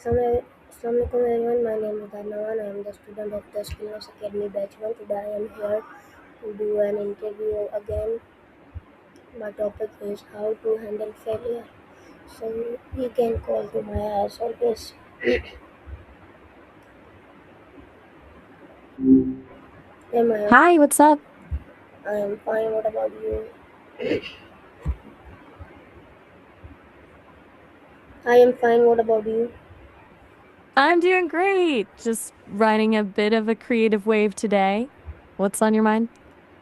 Assalamualaikum everyone, my name is Darnawan. I am the student of the Skillness Academy Batch 1. Today I am here to do an interview again. My topic is how to handle failure. So you can call to my as always. Am I? Hi, what's up? I am fine. What about you? I am fine. What about you? I'm doing great. Just riding a bit of a creative wave today. What's on your mind?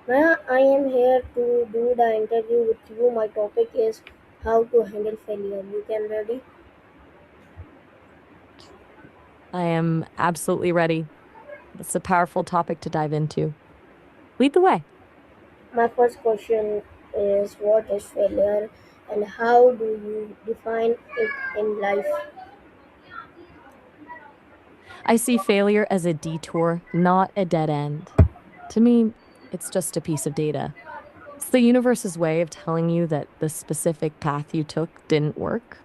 Maya, I am here to do the interview with you. My topic is how to handle failure. You can ready? I am absolutely ready. It's a powerful topic to dive into. Lead the way. My first question is what is failure and how do you define it in life? I see failure as a detour, not a dead end. To me, it's just a piece of data. It's the universe's way of telling you that the specific path you took didn't work,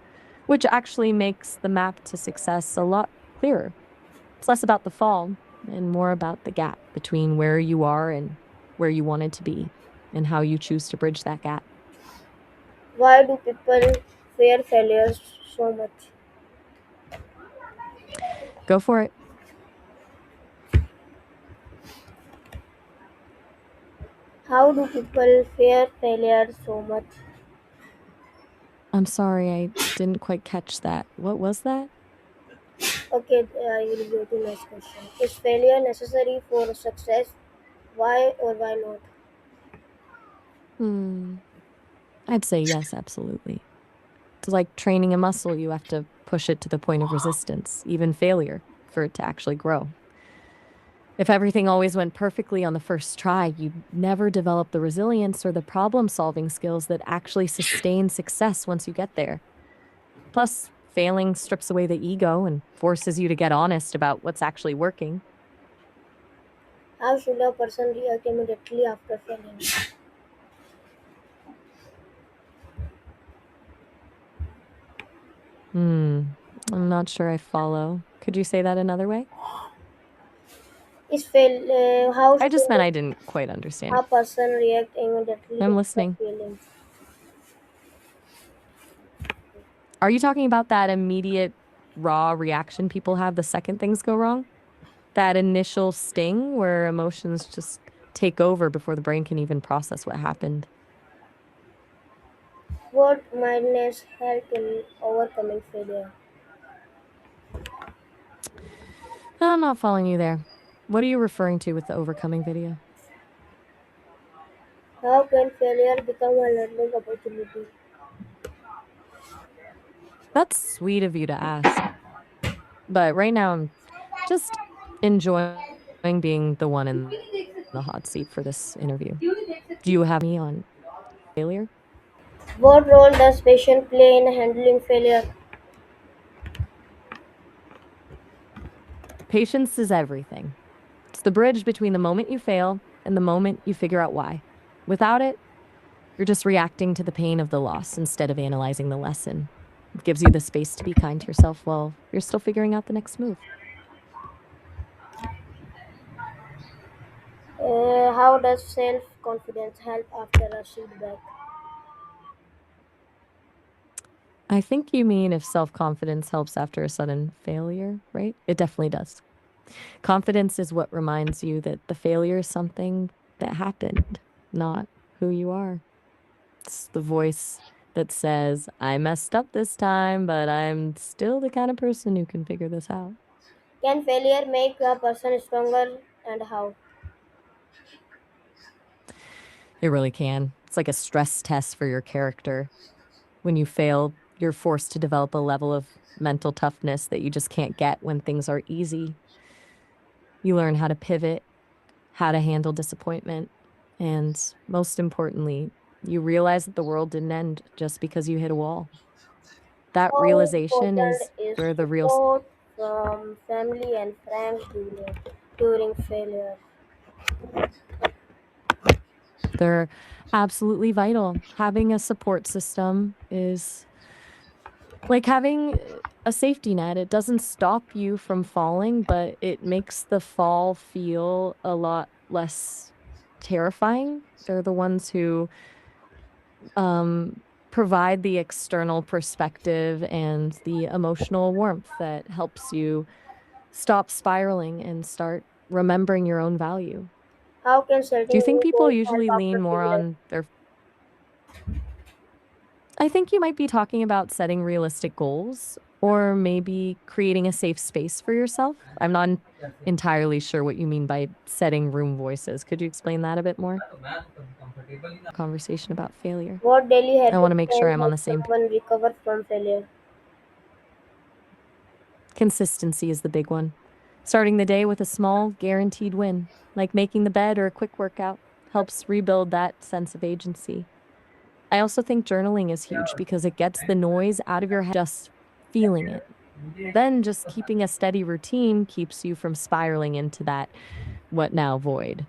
which actually makes the map to success a lot clearer. It's less about the fall and more about the gap between where you are and where you wanted to be and how you choose to bridge that gap. Why do people fear failure so much? Go for it. How do people fear failure so much? I'm sorry, I didn't quite catch that. What was that? Okay, I will go to next question. Is failure necessary for success? Why or why not? Hmm. I'd say yes, absolutely. It's like training a muscle, you have to push it to the point of resistance, even failure, for it to actually grow. If everything always went perfectly on the first try, you'd never develop the resilience or the problem solving skills that actually sustain success once you get there. Plus, failing strips away the ego and forces you to get honest about what's actually working. How should a person react immediately after failing? Hmm, I'm not sure I follow. Could you say that another way? How I just meant should I didn't quite understand. a person react immediately I'm after listening. failing? Are you talking about that immediate raw reaction people have the second things go wrong? That initial sting where emotions just take over before the brain can even process what happened? What mindedness help in overcoming failure? I'm not following you there. What are you referring to with the overcoming video? How can failure become a learning opportunity? That's sweet of you to ask. But right now, I'm just enjoying being the one in the hot seat for this interview. Do you have me on failure? What role does patience play in handling failure? Patience is everything. It's the bridge between the moment you fail and the moment you figure out why. Without it, you're just reacting to the pain of the loss instead of analyzing the lesson. It gives you the space to be kind to yourself while you're still figuring out the next move. How does self confidence help after a setback? I think you mean if self confidence helps after a sudden failure, right? It definitely does. Confidence is what reminds you that the failure is something that happened, not who you are. It's the voice that says, I messed up this time, but I'm still the kind of person who can figure this out. Can failure make a person stronger and how? It really can. It's like a stress test for your character. When you fail, you're forced to develop a level of mental toughness that you just can't get when things are easy. You learn how to pivot, how to handle disappointment, and most importantly, you realize that the world didn't end just because you hit a wall. That How realization important is is where the real support from family and friends during failure? they're absolutely vital. Having a support system is Like having a safety net, it doesn't stop you from falling, but it makes the fall feel a lot less terrifying. They're the ones who provide the external perspective and the emotional warmth that helps you stop spiraling and start remembering your own value. How can Do you setting think new people goals help usually after lean more failure? on their I think you might be talking about setting realistic goals or maybe creating a safe space for yourself. I'm not entirely sure what you mean by setting room voices. Could you explain that a bit more? Conversation about failure. What daily I want to habits make sure can I'm on help the same page. someone recover from failure? Consistency is the big one. Starting the day with a small, guaranteed win, like making the bed or a quick workout, helps rebuild that sense of agency. I also think journaling is huge because it gets the noise out of your head just feeling it. Then just keeping a steady routine keeps you from spiraling into that what now void.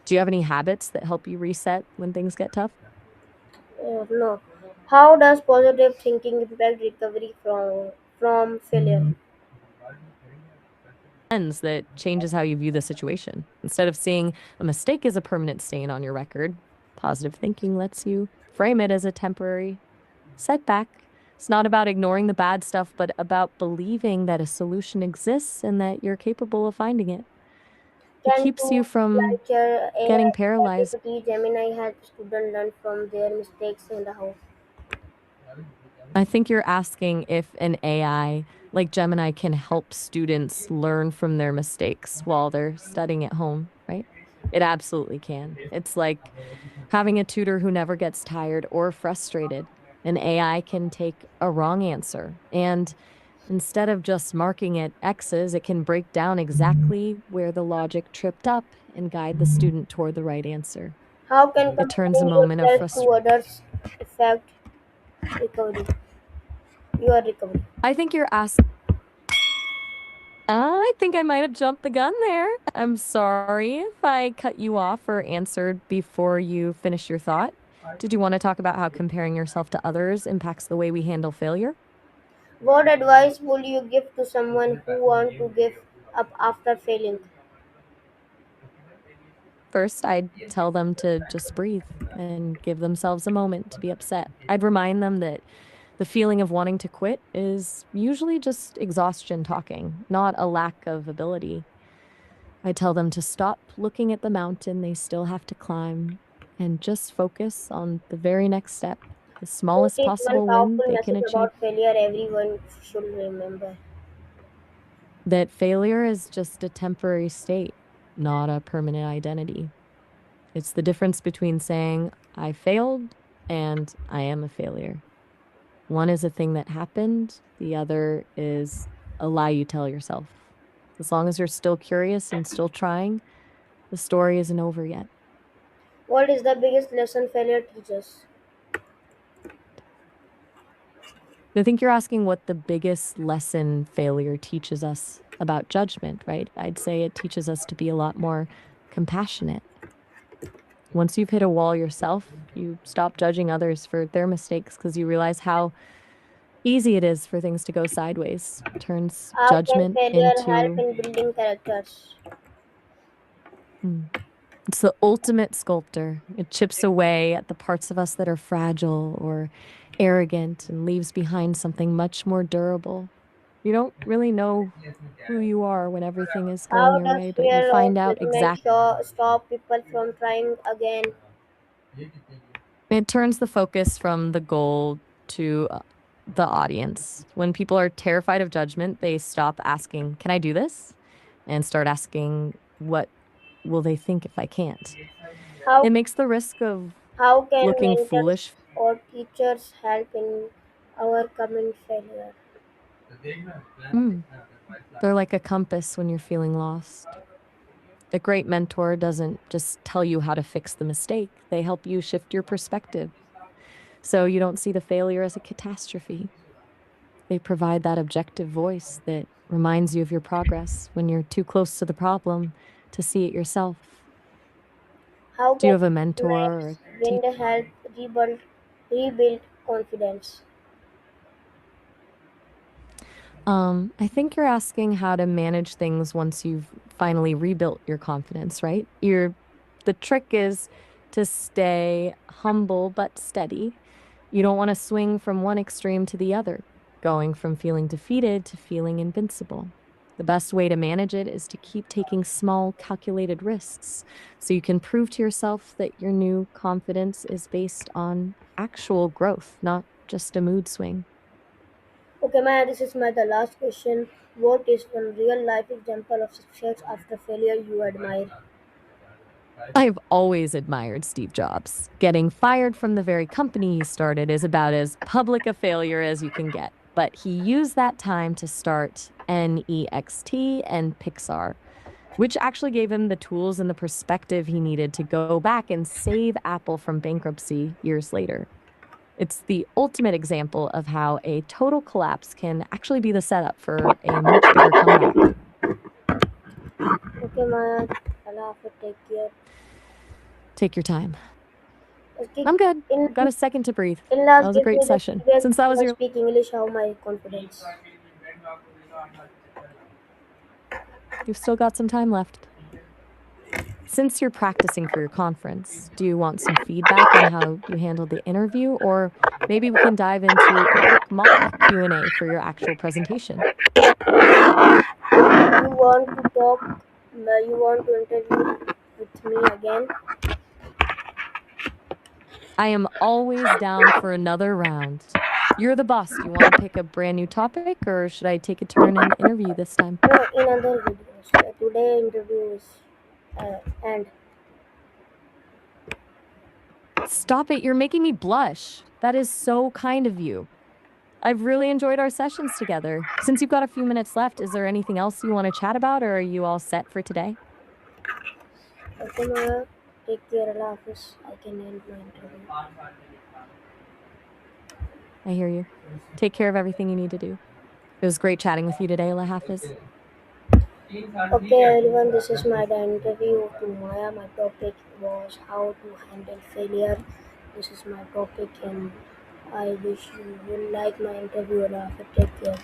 Do you have any habits that help you reset when things get tough? No. How does positive thinking impact recovery from failure? Lens that changes how you view the situation. Instead of seeing a mistake as a permanent stain on your record, positive thinking lets you frame it as a temporary setback. It's not about ignoring the bad stuff, but about believing that a solution exists and that you're capable of finding it. It Can keeps you tools from like getting AI, paralyzed. ChatGPT, Gemini help students learn from their mistakes and how? I think you're asking if an AI like Gemini can help students learn from their mistakes while they're studying at home, right? It absolutely can. It's like having a tutor who never gets tired or frustrated. An AI can take a wrong answer and instead of just marking it X's, it can break down exactly where the logic tripped up and guide the student toward the right answer. How can It turns a comparing moment of yourself to frustration. others affect recovery? Your recovery. I think you're asking. I think I might have jumped the gun there. I'm sorry if I cut you off or answered before you finished your thought. Did you want to talk about how comparing yourself to others impacts the way we handle failure? What advice would you give to someone who want to give up after failing? First, I'd tell them to just breathe and give themselves a moment to be upset. I'd remind them that the feeling of wanting to quit is usually just exhaustion talking, not a lack of ability. I tell them to stop looking at the mountain they still have to climb and just focus on the very next step, the What smallest is one possible win powerful they can message achieve. about failure everyone should remember? That failure is just a temporary state, not a permanent identity. It's the difference between saying, I failed and I am a failure. One is a thing that happened, the other is a lie you tell yourself. As long as you're still curious and still trying, the story isn't over yet. What is the biggest lesson failure teaches? I think you're asking what the biggest lesson failure teaches us about judgment, right? I'd say it teaches us to be a lot more compassionate. Once you've hit a wall yourself, you stop judging others for their mistakes because you realize how easy it is for things to go sideways. Turns How can judgment failure help into in building characters? it's the ultimate sculptor. It chips away at the parts of us that are fragile or arrogant and leaves behind something much more durable. You don't really know who you are when everything is going How your does way, but you fear of find out judgment exactly. stop people from trying again? It turns the focus from the goal to the audience. When people are terrified of judgment, they stop asking, "Can I do this?" and start asking, "What will they think if I can't?" How It makes the risk of how can looking mentors foolish. or teachers help in overcoming failure? Mm, they're like a compass when you're feeling lost. A great mentor doesn't just tell you how to fix the mistake, they help you shift your perspective so you don't see the failure as a catastrophe. They provide that objective voice that reminds you of your progress when you're too close to the problem to see it yourself. How Do you can have a mentor or a setbacks teacher? help rebuild confidence? I think you're asking how to manage things once you've finally rebuilt your confidence, right? The trick is to stay humble but steady. You don't want to swing from one extreme to the other, going from feeling defeated to feeling invincible. The best way to manage it is to keep taking small, calculated risks so you can prove to yourself that your new confidence is based on actual growth, not just a mood swing. Okay, Maya, this is my the last question. What is one real life example of success after failure you admire? I've always admired Steve Jobs. Getting fired from the very company he started is about as public a failure as you can get. But he used that time to start NEXT and Pixar, which actually gave him the tools and the perspective he needed to go back and save Apple from bankruptcy years later. It's the ultimate example of how a total collapse can actually be the setup for a much bigger comeback. Okay, Maya, Allah Hafiz, take care. Take your time. Okay, I'm good. in I've got a second to breathe. in That last, was a give great me the session. feedback Since that was while your speak English. How my confidence? You've still got some time left. Since you're practicing for your conference, do you want some feedback on how you handled the interview, or maybe we can dive into a quick mock Q&A for your actual presentation? You want to talk? You want to interview with me again? I am always down for another round. You're the boss. Do you want to pick a brand new topic, or should I take a turn and interview this time? No, in other videos. Today interview is and Stop it. You're making me blush. That is so kind of you. I've really enjoyed our sessions together. Since you've got a few minutes left, is there anything else you want to chat about, or are you all set for today? okay, Maya, take care. Allah Hafiz. I can end my interview. I hear you. Take care of everything you need to do. It was great chatting with you today, La Hafiz. Okay, everyone, this is my interview to Maya. My topic was how to handle failure. This is my topic, and I wish you will like my interview. Allah Hafiz. Take care.